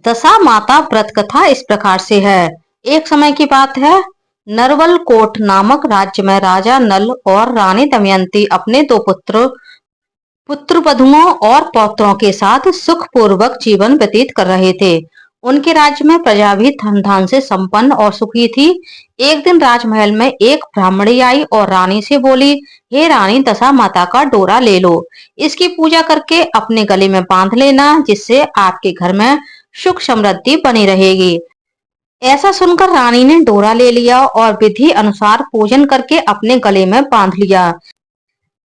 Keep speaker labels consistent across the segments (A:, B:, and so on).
A: दशा माता व्रत कथा इस प्रकार से है। एक समय की बात है, नरवलकोट नामक राज्य में राजा नल और रानी दमयंती अपने दो पुत्र वधुओं और पौत्रों के साथ सुखपूर्वक जीवन व्यतीत कर रहे थे। उनके राज्य में प्रजा भी धन धान से संपन्न और सुखी थी। एक दिन राजमहल में एक ब्राह्मणी आई और रानी से बोली, हे रानी, दशा माता का डोरा ले लो। इसकी पूजा करके अपने गले में बांध लेना, जिससे आपके घर में सुख समृद्धि बनी रहेगी। ऐसा सुनकर रानी ने डोरा ले लिया और विधि अनुसार पूजन करके अपने गले में बांध लिया।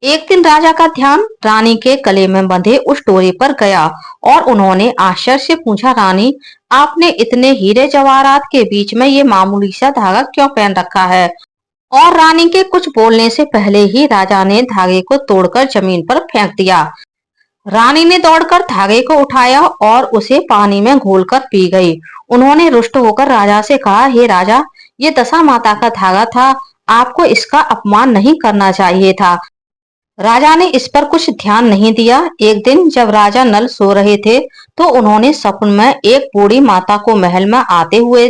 A: एक दिन राजा का ध्यान रानी के गले में बंधे उस डोरे पर गया और उन्होंने आश्चर्य से पूछा, रानी, आपने इतने हीरे जवाहरात के बीच में ये मामूली सा धागा क्यों पहन रखा है? और रानी के कुछ बोलने से पहले ही राजा ने धागे को तोड़कर जमीन पर फेंक दिया। रानी ने दौड़कर धागे को उठाया और उसे पानी में घोलकर पी गई। उन्होंने रुष्ट होकर राजा से कहा, हे राजा, ये दशा माता का धागा था, आपको इसका अपमान नहीं करना चाहिए था। राजा ने इस पर कुछ ध्यान नहीं दिया। एक दिन जब राजा नल सो रहे थे, तो उन्होंने सपन में एक बूढ़ी माता को महल में आते हुए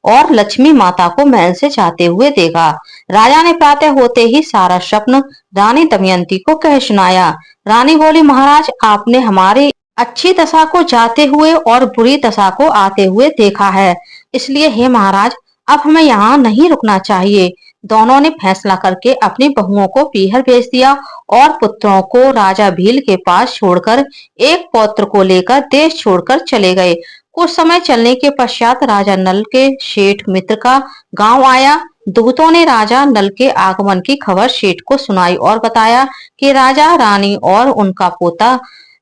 A: और लक्ष्मी माता को महल से जाते हुए देखा। राजा ने प्रातः होते ही सारा स्वप्न रानी दमयंती को कह सुनाया। रानी बोली, महाराज, आपने हमारी अच्छी दशा को जाते हुए और बुरी दशा को आते हुए देखा है, इसलिए हे महाराज, अब हमें यहाँ नहीं रुकना चाहिए। दोनों ने फैसला करके अपनी बहुओं को पीहर भेज दिया और पुत्रों को राजा भील के पास छोड़कर एक पौत्र को लेकर देश छोड़कर चले गए। कुछ समय चलने के पश्चात राजा नल के शेठ मित्र का गांव आया। दूतों ने राजा नल के आगमन की खबर शेठ को सुनाई और बताया कि राजा, रानी और उनका पोता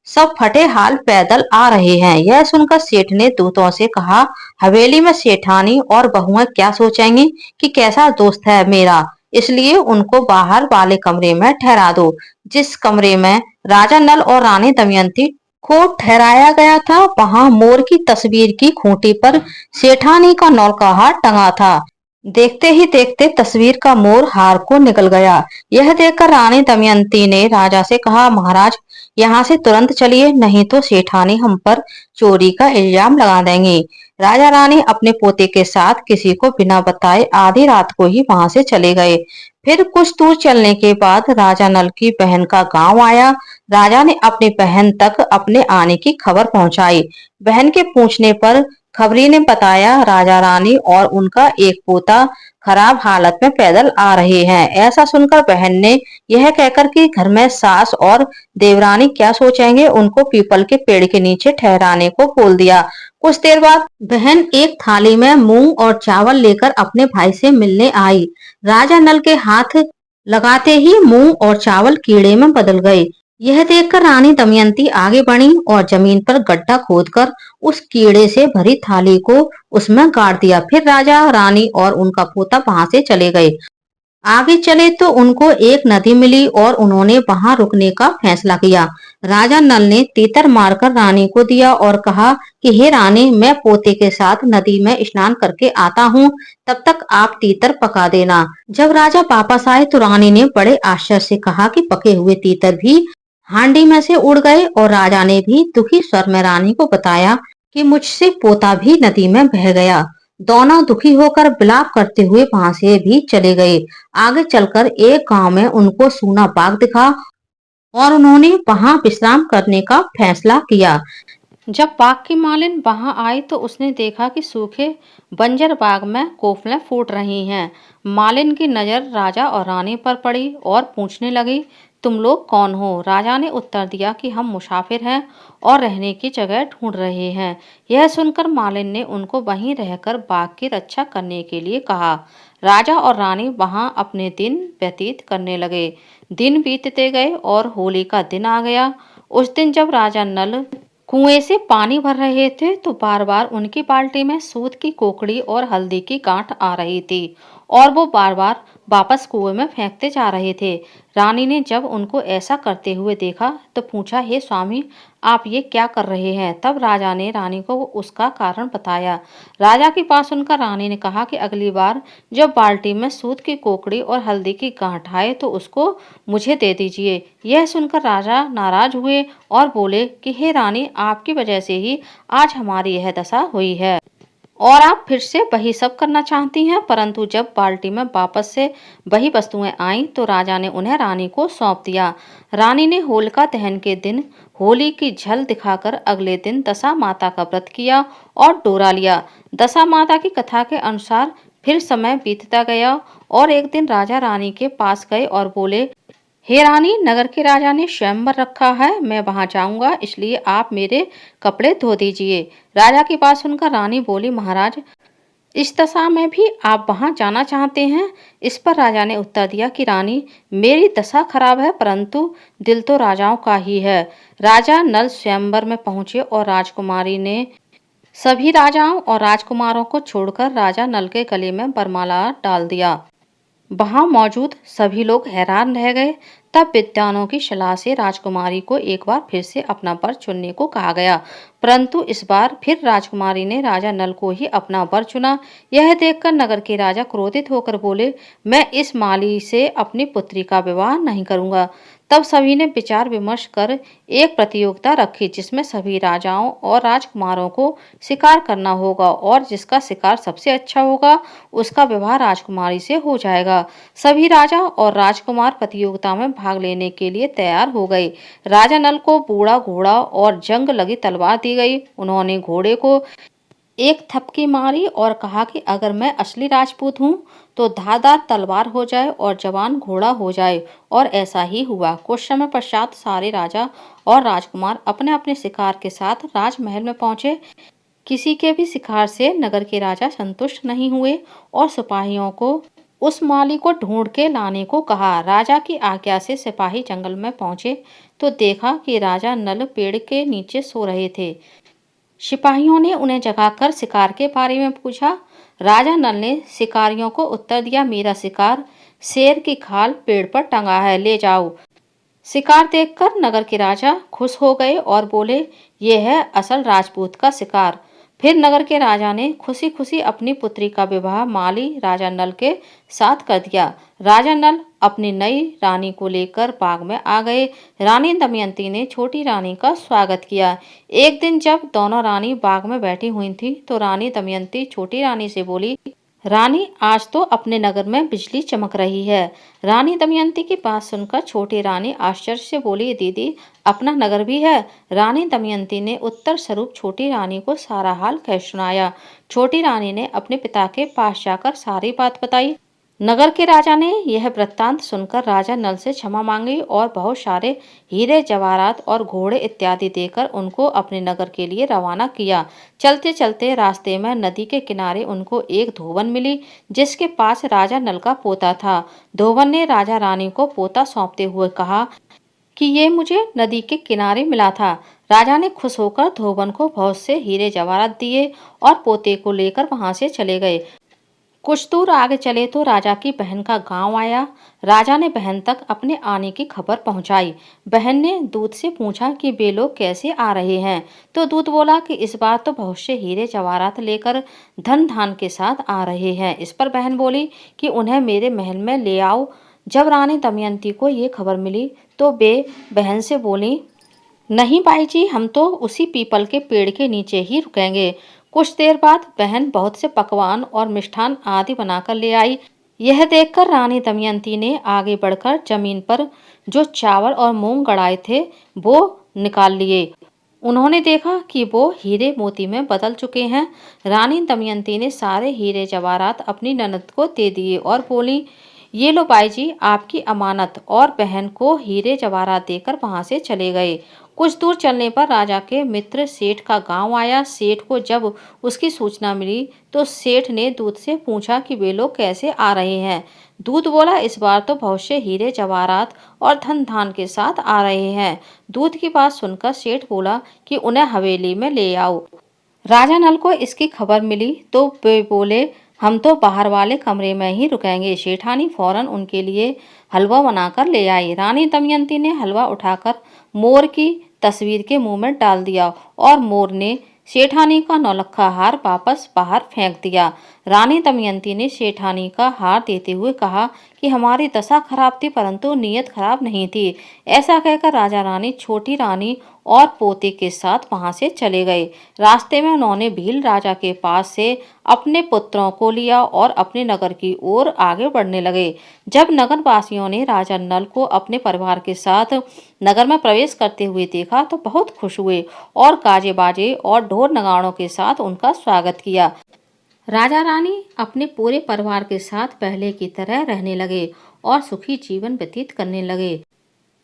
A: सब फटे हाल पैदल आ रहे हैं। यह सुनकर सेठ ने दूतों से कहा, हवेली में सेठानी और बहुएं क्या सोचेंगी कि कैसा दोस्त है मेरा, इसलिए उनको बाहर वाले कमरे में ठहरा दो। जिस कमरे में राजा नल और रानी दमयंती को ठहराया गया था, वहां मोर की तस्वीर की खूंटी पर सेठानी का नौका हार टंगा था। देखते ही देखते तस्वीर का मोर हार को निकल गया। यह देखकर रानी दमयंती ने राजा से कहा, महाराज, यहाँ से तुरंत चलिए, नहीं तो सेठानी हम पर चोरी का इल्जाम लगा देंगे। राजा रानी अपने पोते के साथ किसी को बिना बताए आधी रात को ही वहां से चले गए। फिर कुछ दूर चलने के बाद राजा नल की बहन का गांव आया। राजा ने अपनी बहन तक अपने आने की खबर पहुंचाई। बहन के पूछने पर खबरी ने बताया, राजा रानी और उनका एक पोता खराब हालत में पैदल आ रहे हैं। ऐसा सुनकर बहन ने यह कहकर कि घर में सास और देवरानी क्या सोचेंगे, उनको पीपल के पेड़ के नीचे ठहराने को बोल दिया। कुछ देर बाद बहन एक थाली में मूंग और चावल लेकर अपने भाई से मिलने आई। राजा नल के हाथ लगाते ही मूंग और चावल कीड़े में बदल गए। यह देखकर रानी दमयंती आगे बढ़ी और जमीन पर गड्ढा खोदकर उस कीड़े से भरी थाली को उसमें गाड़ दिया। फिर राजा, रानी और उनका पोता वहां से चले गए। आगे चले तो उनको एक नदी मिली और उन्होंने वहां रुकने का फैसला किया। राजा नल ने तीतर मारकर रानी को दिया और कहा कि हे रानी, मैं पोते के साथ नदी में स्नान करके आता हूँ, तब तक आप तीतर पका देना। जब राजा वापस आए तो रानी ने बड़े आश्चर्य से कहा कि पके हुए तीतर भी हांडी में से उड़ गए। और राजा ने भी दुखी स्वर में रानी को बताया कि मुझसे पोता भी नदी में बह गया। दोनों दुखी होकर विलाप करते हुए वहां से भी चले गए। आगे चलकर एक गांव में उनको सूना बाग दिखा और उन्होंने वहां विश्राम करने का फैसला किया। जब बाग की मालिन वहां आई तो उसने देखा कि सूखे बंजर बाग में कोफलें फूट रही हैं। मालिन की नजर राजा और रानी पर पड़ी और पूछने लगी, तुम लोग कौन हो? राजा ने उत्तर दिया कि हम मुसाफिर हैं और रहने की जगह ढूंढ रहे हैं। यह सुनकर मालिन ने उनको वहीं रहकर बाग की रक्षा करने के लिए कहा। राजा और रानी वहां अपने दिन व्यतीत करने लगे। दिन बीतते गए और होली का दिन आ गया। उस दिन जब राजा नल कुएं से पानी भर रहे थे तो बार बार उनकी बाल्टी में सूत की कोकड़ी और हल्दी की गांठ आ रही थी और वो बार बार वापस कुएं में फेंकते जा रहे थे। रानी ने जब उनको ऐसा करते हुए देखा तो पूछा, हे स्वामी, आप ये क्या कर रहे हैं? तब राजा ने रानी को उसका कारण बताया। राजा की बात सुनकर रानी ने कहा कि अगली बार जब बाल्टी में सूत की कोकड़ी और हल्दी की गांठ आए तो उसको मुझे दे दीजिए। यह सुनकर राजा नाराज हुए और बोले कि हे रानी, आपकी वजह से ही आज हमारी यह दशा हुई है और आप फिर से वही सब करना चाहती हैं। परंतु जब बाल्टी में वापस से वही वस्तुएं आईं तो राजा ने उन्हें रानी को सौंप दिया। रानी ने होलिका दहन के दिन होली की झल दिखाकर अगले दिन दशा माता का व्रत किया और डोरा लिया। दशा माता की कथा के अनुसार फिर समय बीतता गया और एक दिन राजा रानी के पास गए और बोले, हे रानी, नगर के राजा ने स्वयंवर रखा है, मैं वहां जाऊंगा, इसलिए आप मेरे कपड़े धो दीजिए। राजा की बात सुनकर रानी बोली, महाराज, इस दशा में भी आप वहां जाना चाहते हैं? इस पर राजा ने उत्तर दिया कि रानी, मेरी दशा खराब है परंतु दिल तो राजाओं का ही है। राजा नल स्वयंवर में पहुंचे और राजकुमारी ने सभी राजाओं और राजकुमारों को छोड़कर राजा नल के गले में वरमाला डाल दिया। वहां मौजूद सभी लोग हैरान रह गए। तब विद्वानों की सलाह से राजकुमारी को एक बार फिर से अपना वर चुनने को कहा गया, परंतु इस बार फिर राजकुमारी ने राजा नल को ही अपना वर चुना। यह देखकर नगर के राजा क्रोधित होकर बोले, मैं इस माली से अपनी पुत्री का विवाह नहीं करूंगा। तब सभी ने विचार विमर्श कर एक प्रतियोगिता रखी जिसमें सभी राजाओं और राजकुमारों को शिकार करना होगा और जिसका शिकार सबसे अच्छा होगा उसका विवाह राजकुमारी से हो जाएगा। सभी राजा और राजकुमार प्रतियोगिता में भाग लेने के लिए तैयार हो गए। राजा नल को बूढ़ा घोड़ा और जंग लगी तलवार दी गई। उन्होंने घोड़े को एक थपकी मारी और कहा कि अगर मैं असली राजपूत हूँ तो धारदार तलवार हो जाए और जवान घोड़ा हो जाए। और ऐसा ही हुआ। कुछ समय पश्चात सारे राजा और राजकुमार अपने अपने शिकार के साथ राजमहल में पहुंचे। किसी के भी शिकार से नगर के राजा संतुष्ट नहीं हुए और सिपाहियों को उस माली को ढूंढ के लाने को कहा। राजा की आज्ञा से सिपाही जंगल में पहुंचे तो देखा कि राजा नल पेड़ के नीचे सो रहे थे। सिपाहियों ने उन्हें जगाकर शिकार के बारे में पूछा। राजा नल ने शिकारियों को उत्तर दिया, मेरा शिकार शेर की खाल पेड़ पर टंगा है, ले जाओ। शिकार देखकर नगर के राजा खुश हो गए और बोले, ये है असल राजपूत का शिकार। फिर नगर के राजा ने खुशी खुशी अपनी पुत्री का विवाह माली राजा नल के साथ कर दिया। राजा नल अपनी नई रानी को लेकर बाग में आ गए। रानी दमयंती ने छोटी रानी का स्वागत किया। एक दिन जब दोनों रानी बाग में बैठी हुई थी तो रानी दमयंती छोटी रानी से बोली, रानी, आज तो अपने नगर में बिजली चमक रही है। रानी दमयंती की बात सुनकर छोटी रानी आश्चर्य से बोली, दीदी, अपना नगर भी है? रानी दमयंती ने उत्तर स्वरूप छोटी रानी को सारा हाल कह सुनाया। छोटी रानी ने अपने पिता के पास जाकर सारी बात बताई। नगर के राजा ने यह वृत्तांत सुनकर राजा नल से क्षमा मांगी और बहुत सारे हीरे जवाहरात और घोड़े इत्यादि देकर उनको अपने नगर के लिए रवाना किया। चलते चलते रास्ते में नदी के किनारे उनको एक धोवन मिली जिसके पास राजा नल का पोता था। धोवन ने राजा रानी को पोता सौंपते हुए कहा कि ये मुझे नदी के किनारे मिला था। राजा ने खुश होकर धोवन को बहुत से हीरे जवाहरात दिए और पोते को लेकर वहां से चले गए। कुछ दूर आगे चले तो राजा की बहन का गांव आया। राजा ने बहन तक अपने आने की खबर पहुंचाई। बहन ने दूत से पूछा कि वे लोग कैसे आ रहे हैं तो दूत बोला कि इस बार तो बहुत से हीरे जवाहरात लेकर धन धान के साथ आ रहे हैं। इस पर बहन बोली कि उन्हें मेरे महल में ले आओ। जब रानी दमयंती को ये खबर मिली तो वे बहन से बोली, नहीं बाई जी, हम तो उसी पीपल के पेड़ के नीचे ही रुकेंगे। कुछ देर बाद बहन बहुत से पकवान और मिष्ठान आदि बनाकर ले आई। यह देखकर रानी दमयंती ने आगे बढ़कर जमीन पर जो चावल और मूंग गड़ाए थे वो निकाल लिए। उन्होंने देखा कि वो हीरे मोती में बदल चुके हैं। रानी दमयंती ने सारे हीरे जवाहरात अपनी ननद को दे दिए और बोली, ये लो बाई जी, आपकी अमानत। और बहन को हीरे जवाहरात देकर वहां से चले गए। कुछ दूर चलने पर राजा के मित्र सेठ का गांव आया। सेठ को जब उसकी सूचना मिली तो सेठ ने दूत से पूछा कि वे लोग कैसे आ रहे हैं। दूत बोला, इस बार तो बहुत से हीरे जवाहरात और धन धान के साथ आ रहे हैं। दूत की बात सुनकर सेठ बोला कि उन्हें हवेली में ले आओ। राजा नल को इसकी खबर मिली तो वे बोले, हम तो बाहर वाले कमरे में ही रुकेंगे। सेठानी फौरन उनके लिए हलवा बनाकर ले आई। रानी दमयंती ने हलवा उठाकर मोर की तस्वीर के मुंह में डाल दिया और मोर ने सेठानी का नौलखा हार वापस बाहर फेंक दिया। रानी दमयंती ने सेठानी का हार देते हुए कहा कि हमारी दशा खराब थी परंतु नीयत खराब नहीं थी। ऐसा कहकर राजा रानी छोटी रानी और पोते के साथ वहां से चले गए। रास्ते में उन्होंने भील राजा के पास से अपने पुत्रों को लिया और अपने नगर की ओर आगे बढ़ने लगे। जब नगर वासियों ने राजा नल को अपने परिवार के साथ नगर में प्रवेश करते हुए देखा तो बहुत खुश हुए और गाजे बाजे और ढोल नगाड़ों के साथ उनका स्वागत किया। राजा रानी अपने पूरे परिवार के साथ पहले की तरह रहने लगे और सुखी जीवन व्यतीत करने लगे।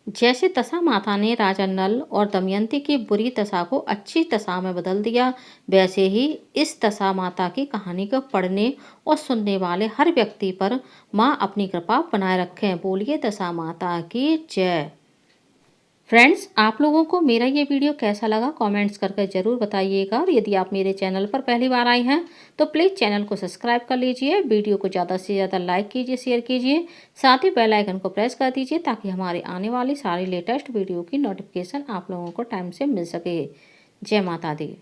A: जैसे दशा माता ने राजा नल और दमयंती की बुरी दशा को अच्छी दशा में बदल दिया, वैसे ही इस दशा माता की कहानी को पढ़ने और सुनने वाले हर व्यक्ति पर माँ अपनी कृपा बनाए रखें। बोलिए दशा माता की जय। फ्रेंड्स, आप लोगों को मेरा ये वीडियो कैसा लगा कमेंट्स करके ज़रूर बताइएगा और यदि आप मेरे चैनल पर पहली बार आए हैं तो प्लीज़ चैनल को सब्सक्राइब कर लीजिए। वीडियो को ज़्यादा से ज़्यादा लाइक कीजिए, शेयर कीजिए, साथ ही बेल आइकन को प्रेस कर दीजिए ताकि हमारे आने वाली सारी लेटेस्ट वीडियो की नोटिफिकेशन आप लोगों को टाइम से मिल सके। जय माता दी।